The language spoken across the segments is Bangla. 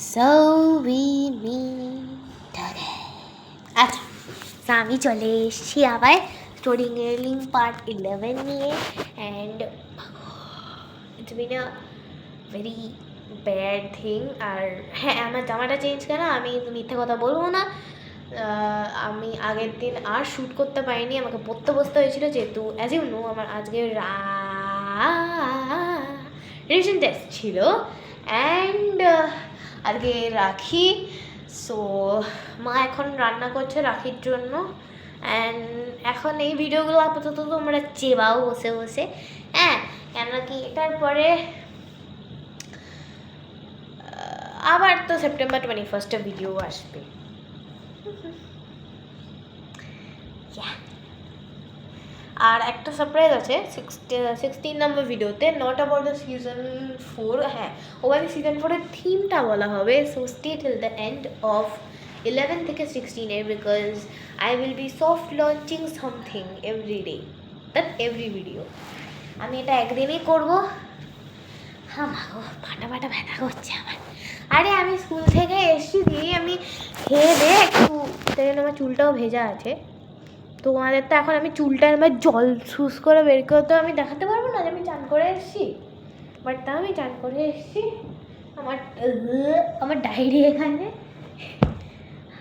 So we meet again. আচ্ছা, তো আমি চলে এসেছি আবার স্টোরিং পার্ট 11 নিয়ে and it's been a very bad thing. আর হ্যাঁ, আমার জামাটা চেঞ্জ কেন, আমি মিথ্যে কথা বলবো না। আমি আগের দিন আর শ্যুট করতে পারিনি, আমাকে পড়তে বসতে হয়েছিল, যেহেতু অ্যাজ ইউ নো আমার আজকে রিভিশন টেস্ট ছিল অ্যান্ড আজকে রাখি। সো মা এখন রান্না করছে রাখির জন্য অ্যান্ড এখন এই ভিডিওগুলো আপাতত তোমরা চেবাও বসে বসে, হ্যাঁ, কেন কি এটার পরে আবার তো সেপ্টেম্বর 21 ভিডিও আসবে। আর একটা সারপ্রাইজ আছে 16 নম্বর ভিডিওতে, নট অ্যাবাউট দ্য সিজন 4। হ্যাঁ, ওখানে সিজন 4-এর থিমটা বলা হবে। So stay till the end of 11 থেকে 16 because I will be soft launching something every day, that every video. আমি এটা একদিনই করবো। হ্যাঁ মাগো, ফাটা ব্যথা করছে আমার। আরে আমি স্কুল থেকে এসছি দিয়ে আমি খেয়ে দে একটু, আমার চুলটাও ভেজা আছে। তো তোমাদের তো এখন আমি চুলটা আমার জল সুস করে বের করে তো আমি দেখাতে পারবো না যে আমি চান করে এসেছি, বাট তা আমি চান করে এসেছি। আমার ডায়েরি এখানে,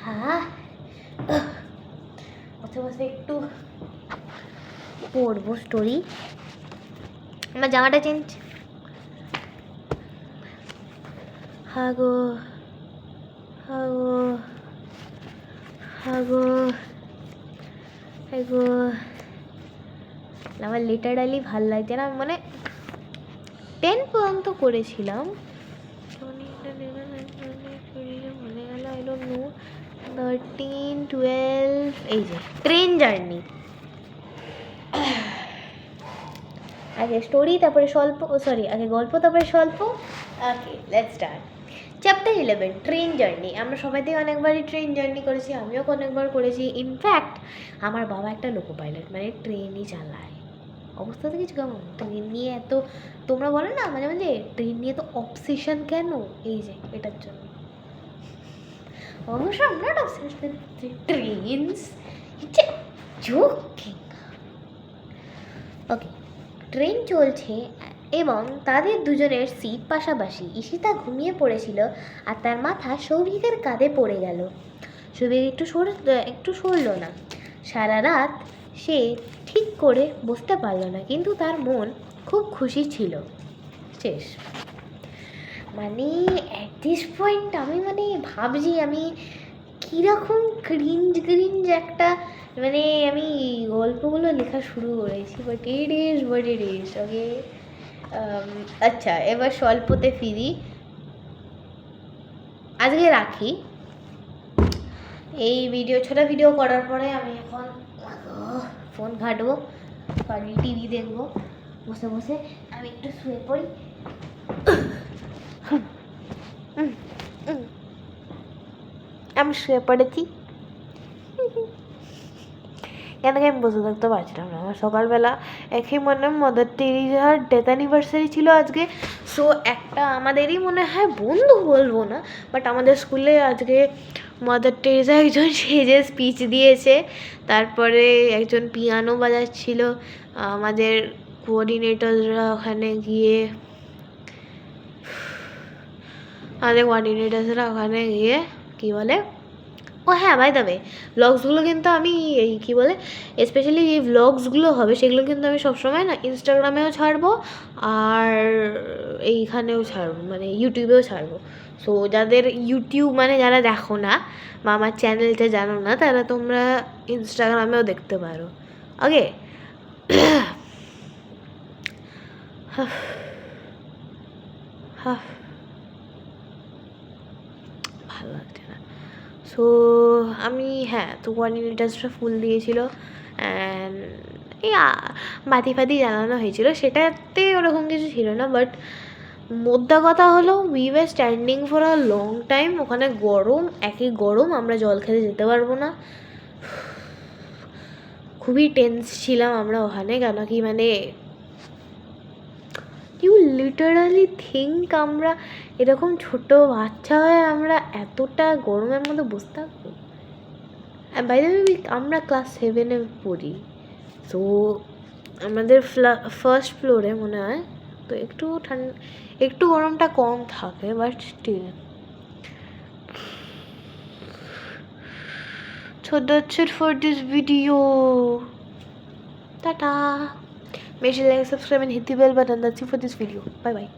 হ্যাঁ বসে বসে একটু পড়বো স্টোরি। আমার জামাটা change, Hago Hago Hago Hago. আমার লিটারালি ভাল লাগছে না, মানে 10 পর্যন্ত করেছিলাম, মনে গেল আই ডোন্ট নো 13 12। এই যে ট্রেন জার্নি, আগে স্টোরি তারপরে স্বল্প, আগে গল্প তারপরে স্বল্প। Okay, let's start. Chapter 11, train journey. আমরা সবাইতেই অনেকবারই ট্রেন জার্নি করেছি, আমিও অনেকবার করেছি। ইনফ্যাক্ট আমার বাবা একটা লোকো পাইলট, মানে ট্রেনই চালায়। অবস্থা তো কিছু কেমন, ট্রেন নিয়ে এত, তোমরা বলো না মাঝে মাঝে ট্রেন নিয়ে তো অবসেশন কেন, এই যে এটার জন্য। অবশ্য আমরা অবসেশন ট্রেনস, জোকিং। ওকে, ট্রেন চলছে এবং তাদের দুজনের সিট পাশাপাশি। ঈশিতা ঘুমিয়ে পড়েছিল আর তার মাথা সৌভিকের কাঁধে পড়ে গেল। সৌভিক একটু সরল না। সারা রাত সে ঠিক করে বসতে পারল না, কিন্তু তার মন খুব খুশি ছিল। শেষ। মানে অ্যাট দিস পয়েন্ট আমি মানে ভাবছি আমি কীরকম ক্রিঞ্জ একটা, মানে আমি গল্পগুলো লেখা শুরু করেছি, বাট ইট ইজ ওকে। আচ্ছা, এবার স্বল্পতে ফিরি। আজকে রাখি এই ছোটো ভিডিও করার পরে আমি এখন ফোন ঘাঁটবো, সরি টিভি দেখবো বসে বসে। আমি একটু শুয়ে পড়ি। আমি শুয়ে পড়েছি, কেন আমি বসে থাকতে পারছিলাম না। আমার সকালবেলা একই মনে মাদার টেরিজার ডেথ অ্যানিভার্সারি ছিল আজকে। সো একটা আমাদেরই মনে হয় বন্ধু বলবো না, বাট আমাদের স্কুলে আজকে মাদার টেরিজা একজন সেজে স্পিচ দিয়েছে। তারপরে একজন পিয়ানো বাজাচ্ছিল, আমাদের কোঅর্ডিনেটররা ওখানে গিয়ে কী বলে, ও হ্যাঁ, বাই দ্য ওয়ে ব্লগসগুলো কিন্তু আমি এই কী বলে, স্পেশালি যে ব্লগসগুলো হবে সেগুলো কিন্তু আমি সবসময় না ইনস্টাগ্রামেও ছাড়বো আর এইখানেও ছাড়বো, মানে ইউটিউবেও ছাড়বো। সো যাদের ইউটিউব মানে যারা দেখো না বা আমার চ্যানেলটা জানো না, তারা তোমরা ইনস্টাগ্রামেও দেখতে পারো। ওকে, ভালো লাগছে না। সো আমি হ্যাঁ, তো কোঅর্ডিনেটার্সটা ফুল দিয়েছিল অ্যান্ড এই বাতি ফাতি জ্বালানো হয়েছিল, সেটাতে ওরকম কিছু ছিল না। বাট মোদ্দা কথা হলো we were standing for a long time. ওখানে গরম, একই গরম, আমরা জল খেতে যেতে পারবো না। খুবই টেন্স ছিলাম আমরা ওখানে, কেন কি মানে ইউ লিটারালি থিঙ্ক আমরা এরকম ছোট বাচ্চা হয়ে আমরা এতটা গরমের মধ্যে বসে থাকবো? বাইরে আমরা ক্লাস 7-এ পড়ি, তো আমাদের ফার্স্ট ফ্লোরে মনে হয়, তো একটু ঠান্ডা, একটু গরমটা কম থাকে, but still. So that's it for this video. Ta-ta. Make sure to like, subscribe and hit the bell button. That's it for this video. Bye bye.